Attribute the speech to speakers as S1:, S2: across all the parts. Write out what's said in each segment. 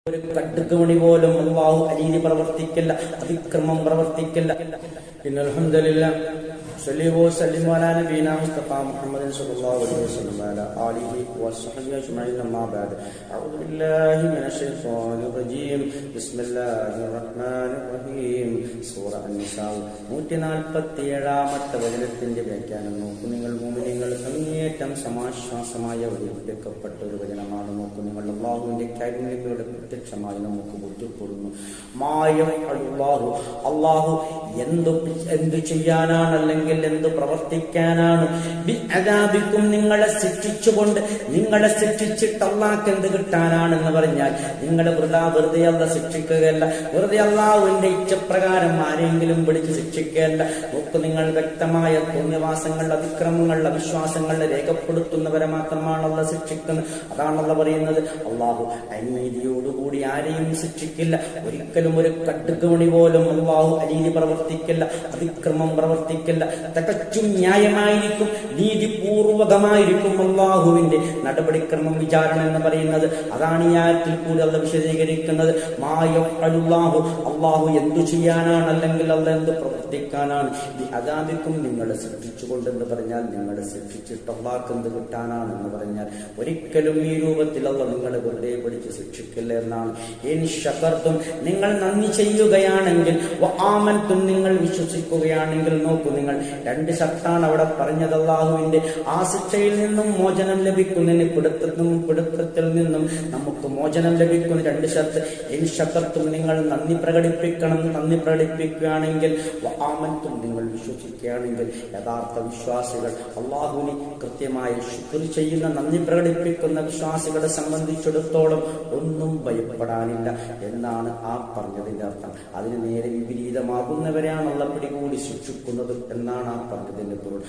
S1: ഒരു കട്ടുകമണി പോലും അല്ലാഹു അനീതി പ്രവർത്തിക്കില്ല, അതിക്രമം പ്രവർത്തിക്കില്ല. ഇന്നൽഹംദുലില്ലാഹ് സല്ലല്ലാഹു വസല്ലം അലാ നബീനാ മുസ്തഫ മുഹമ്മദ് സ്വല്ലല്ലാഹു അലൈഹി വസല്ലം വഅലാ ആലിഹി വസ്സഹ്ബിഹി അജ്മഈൻ. അമ്മാ ബഅദ്. അഊദു ബില്ലാഹി മിനശ് ശൈത്വാനിർ റജീം. ബിസ്മില്ലാഹിർ റഹ്മാനിർ റഹീം. സൂറ അൻ-നിസാ 147-ാമത്തെ വചനത്തിന്റെ വ്യാഖ്യാനം നോക്കൂ നിങ്ങൾ. മുഅ്മിനീങ്ങൾ അങ്ങേയറ്റം സമാശ്വാസമായ ഒരിക്കപ്പെട്ട ഒരു വചനമാണ്. നോക്കൂ നിങ്ങൾ. അല്ലാഹുവിന്റെ കാരുണ്യത്തോടെ പ്രത്യക്ഷമായി നമുക്ക് ബോധ്യപ്പെടുന്നു. അല്ലാഹു എന്തു ചെയ്യാനാണ്, അല്ലെങ്കിൽ എന്ത് പ്രവർത്തിക്കാനാണ്? ബിഅദാബിക്കും, നിങ്ങളെ ശിക്ഷിച്ചുകൊണ്ട്, നിങ്ങളെ ശിക്ഷിച്ചിട്ട് അല്ലാഹുക്ക് എന്ത് കിട്ടാനാണെന്ന് പറഞ്ഞാൽ, നിങ്ങളെ വെറുതെ അല്ല ശിക്ഷിക്കുകയല്ല, വെറുതെ അല്ലാഹുവിന്റെ ഇച്ഛപ്രകാരം ആരെങ്കിലും വിളിച്ച് ശിക്ഷിക്കുകയല്ല. നോക്ക് നിങ്ങൾ, വ്യക്തമായ പുണ്യവാസങ്ങൾ, അതിക്രമങ്ങൾ, അവിശ്വാസങ്ങൾ രേഖപ്പെടുത്തുന്നവരെ മാത്രമാണ് അല്ലാഹു ശിക്ഷിക്കുന്നത്. അതാണല്ലോ പറയുന്നത്. അല്ലാഹു അനീതിയോടുകൂടി ആരെയും ശിക്ഷിക്കില്ല. ഒരിക്കലും ഒരു കട്ടുകമണി പോലും അല്ലാഹു അനീതി പ്രവർത്തിക്കില്ല, അതിക്രമം പ്രവർത്തിക്കില്ല. തികച്ചും ന്യായമായിരിക്കും, നീതിപൂർവകമായിരിക്കും അല്ലാഹുവിന്റെ നടപടിക്രമം, വിചാരണ എന്ന് പറയുന്നത്. അതാണ് ഈ ആയത്തിൽ കൂടി അല്ലാഹു വിശദീകരിക്കുന്നത്. അല്ലാഹു എന്തു ചെയ്യാനാണ്, അല്ലെങ്കിൽ അല്ലാഹു എന്ത് പ്രവർത്തിക്കാനാണ്? അദാബിക്കും, നിങ്ങളെ ശിക്ഷിച്ചുകൊണ്ടെന്ന് പറഞ്ഞാൽ, നിങ്ങളെ ശിക്ഷിച്ചിട്ട് അല്ലാഹുക്ക് എന്ത് കിട്ടാനാണ് എന്ന് പറഞ്ഞാൽ, ഒരിക്കലും ഈ രൂപത്തിൽ അല്ലാഹു നിങ്ങളെ വെറുതെ പിടിച്ച് ശിക്ഷിക്കില്ല എന്നാണ്. ഇൻ ശകർതും, നിങ്ങൾ നന്ദി ചെയ്യുകയാണെങ്കിൽ, വആമൻതും, നിങ്ങൾ വിശ്വസിക്കുകയാണെങ്കിൽ. നോക്കൂ നിങ്ങൾ, രണ്ട് ശർത്താണ് അവിടെ പറഞ്ഞത്. അല്ലാഹുവിന്റെ ആ ശിക്ഷയിൽ നിന്നും മോചനം ലഭിക്കുന്നതിന്, പിടുത്തത്തിൽ നിന്നും നമുക്ക് മോചനം ലഭിക്കുന്ന രണ്ട് ശർത്ത്. ഇൻ ശകർതും, നിങ്ങൾ നന്ദി പ്രകടിപ്പിക്കണം. നന്ദി പ്രകടിപ്പിക്കുകയാണെങ്കിൽ, വആമൻതും, നിങ്ങൾ വിശ്വസിക്കുകയാണെങ്കിൽ. യഥാർത്ഥ വിശ്വാസികൾ, അല്ലാഹുവിനെ കൃത്യമായി ശുക്ർ ചെയ്യുന്ന, നന്ദി പ്രകടിപ്പിക്കുന്ന വിശ്വാസികളെ സംബന്ധിച്ചിടത്തോളം ഒന്നും ഭയപ്പെടാനില്ല എന്നാണ് ആ പറഞ്ഞതിന്റെ അർത്ഥം. അതിന് നേരെ വിപരീതമാകുന്നവരെയാണ് അല്ലാഹു പിടികൂടി ശിക്ഷിക്കുന്നത് എന്നാണ് ആ പറഞ്ഞതിന്റെ പൊരുൾ.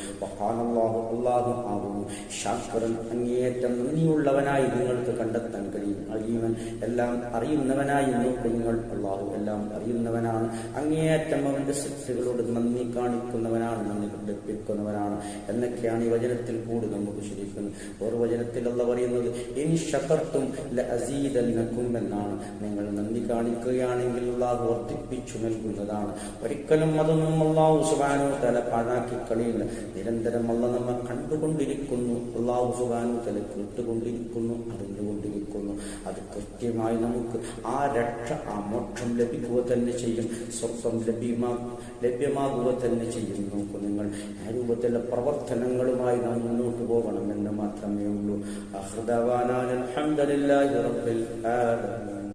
S1: അല്ലാഹു ആകുന്നു ശാക്രൻ, അങ്ങേയറ്റം നന്ദിയുള്ളവനായി നിങ്ങൾക്ക് കണ്ടെത്താൻ കഴിയും. അലീമൻ, എല്ലാം അറിയുന്നവനായി. നോക്കൂ നിങ്ങൾ, അല്ലാഹു എല്ലാം അറിയുന്നവനാണ്. അങ്ങേയറ്റം അവന്റെ ശിക്ഷകളോട് നന്ദി കാണിക്കുന്നവനാണ്, നന്ദി പ്രകടിപ്പിക്കുന്നവനാണ് എന്നൊക്കെയാണ് ഈ വചനത്തിൽ കൂടി നമുക്ക് ശരിക്കുന്നത്. ഒരു വചനത്തിൽ അല്ലാഹു പറയുന്നത്, ഇൻ ശകർതും ലഅസീദന്നകും എന്നാണ്. നിങ്ങൾ നന്ദി കാണിക്കുകയാണെങ്കിൽ അല്ലാഹു വർദ്ധിപ്പിച്ചു നൽകുന്നതാണ്. ഒരിക്കലും അതൊന്നും അല്ലാഹു സുബ്ഹാനഹു വ തആല പാഴാക്കി കളിയില്ല. നിരന്തരം അല്ലാഹു നമ്മെ കണ്ടുകൊണ്ടിരിക്കുന്നു, അല്ലാഹു സുബ്ഹാനഹു വ തആല കേട്ടുകൊണ്ടിരിക്കുന്നു, അറിഞ്ഞുകൊണ്ടിരിക്കുന്നു. അത് കൃത്യമായി നമുക്ക് ആ രക്ഷ, ആ മോക്ഷം ലഭിക്കുക തന്നെ ചെയ്യും, സ്വർഗം ലഭ്യമാകുക തന്നെ ചെയ്യും. നോക്കൂ നിങ്ങൾ, ആ രൂപത്തിലുള്ള പ്രവർത്തനങ്ങളുമായി നാം മുന്നോട്ട് പോകണം എന്ന് മാത്രമേ ഉള്ളൂ. അൽഹംദുലില്ലാഹി റബ്ബിൽ ആലമീൻ.